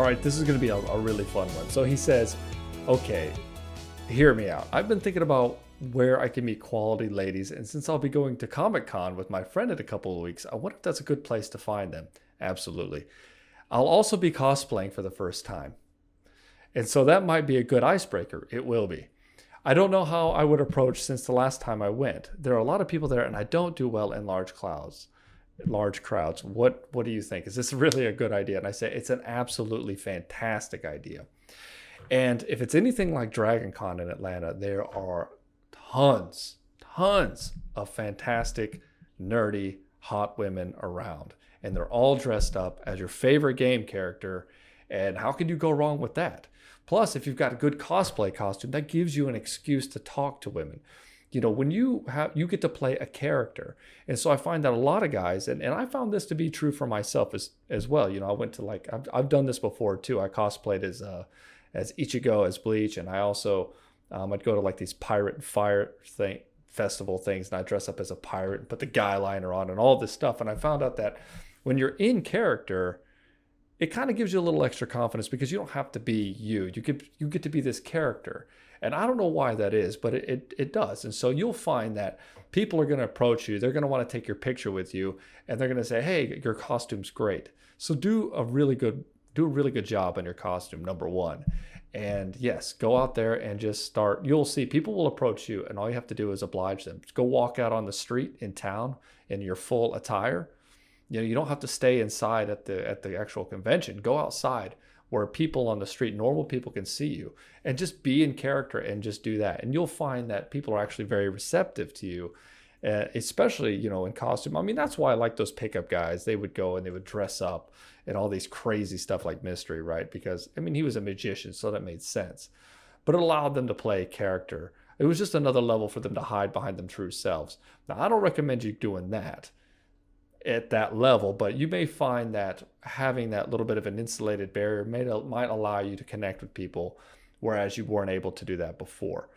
All right, this is going to be a really fun one. So he says, okay, hear me out. I've been thinking about where I can meet quality ladies, and since I'll be going to Comic-Con with my friend in a couple of weeks, I wonder if that's a good place to find them. Absolutely. I'll also be cosplaying for the first time. And so that might be a good icebreaker. It will be. I don't know how I would approach since the last time I went. There are a lot of people there, and I don't do well in large crowds. What do you think? Is this really a good idea? And I say it's an absolutely fantastic idea. And if it's anything like Dragon Con in Atlanta, there are tons of fantastic, nerdy, hot women around. And they're all dressed up as your favorite game character. And how can you go wrong with that? Plus, if you've got a good cosplay costume, that gives you an excuse to talk to women. You know, when you get to play a character. And so I find that a lot of guys, and I found this to be true for myself as well. You know, I went to I've done this before too. I cosplayed as Ichigo, as Bleach. And I also, I'd go to like these pirate and fire festival things, and I dress up as a pirate and put the guy liner on and all this stuff. And I found out that when you're in character, it kind of gives you a little extra confidence because you don't have to be you. You get to be this character. And I don't know why that is, but it does. And so you'll find that people are going to approach you. They're going to want to take your picture with you, and they're going to say, hey, your costume's great. So do a really good job in your costume, number one. And yes, go out there and just start. You'll see people will approach you, and all you have to do is oblige them. Just go walk out on the street in town in your full attire. You know, you don't have to stay inside at the actual convention. Go outside where people on the street, normal people, can see you, and just be in character and just do that. And you'll find that people are actually very receptive to you, especially, you know, in costume. I mean, that's why I like those pickup guys. They would go and they would dress up and all these crazy stuff like Mystery, right? Because, I mean, he was a magician, so that made sense. But it allowed them to play character. It was just another level for them to hide behind them true selves. Now, I don't recommend you doing that at that level, but you may find that having that little bit of an insulated barrier might allow you to connect with people, whereas you weren't able to do that before.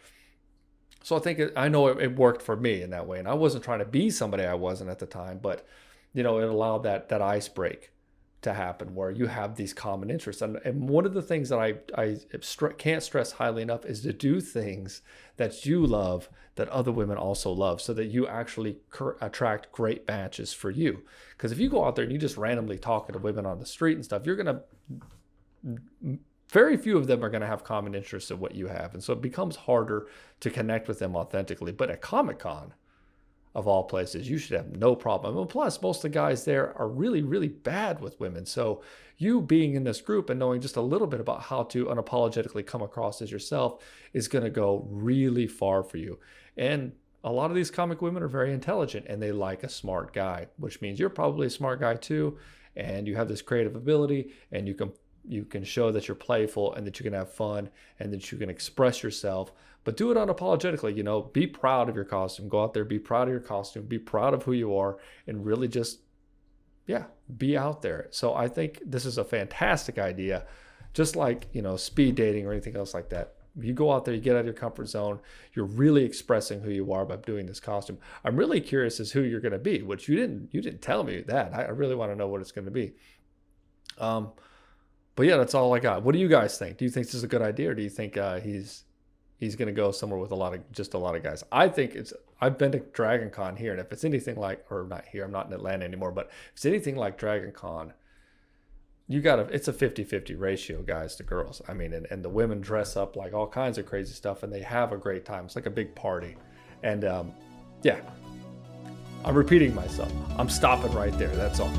So I know it worked for me in that way, and I wasn't trying to be somebody I wasn't at the time, but you know, it allowed that ice break to happen where you have these common interests. And one of the things that I can't stress highly enough is to do things that you love that other women also love, so that you actually attract great matches for you. Because if you go out there and you just randomly talk to women on the street and stuff, very few of them are going to have common interests in what you have. And so it becomes harder to connect with them authentically. But at Comic-Con, of all places, you should have no problem. And plus, most of the guys there are really, really bad with women. So you being in this group and knowing just a little bit about how to unapologetically come across as yourself is going to go really far for you. And a lot of these comic women are very intelligent, and they like a smart guy, which means you're probably a smart guy too. And you have this creative ability, and you can show that you're playful and that you can have fun and that you can express yourself, but do it unapologetically. You know, be proud of your costume. Go out there, be proud of your costume, be proud of who you are, and really just, be out there. So I think this is a fantastic idea, just like, you know, speed dating or anything else like that. You go out there, you get out of your comfort zone, you're really expressing who you are by doing this costume. I'm really curious as who you're going to be, which you didn't tell me that. I really want to know what it's going to be. But yeah, that's all I got. What do you guys think? Do you think this is a good idea, or do you think he's going to go somewhere with a lot of guys? I've been to Dragon Con here, and if it's anything like, or not here, I'm not in Atlanta anymore, but if it's anything like Dragon Con, it's a 50-50 ratio, guys to girls. I mean, and the women dress up like all kinds of crazy stuff, and they have a great time. It's like a big party. And I'm repeating myself. I'm stopping right there. That's all.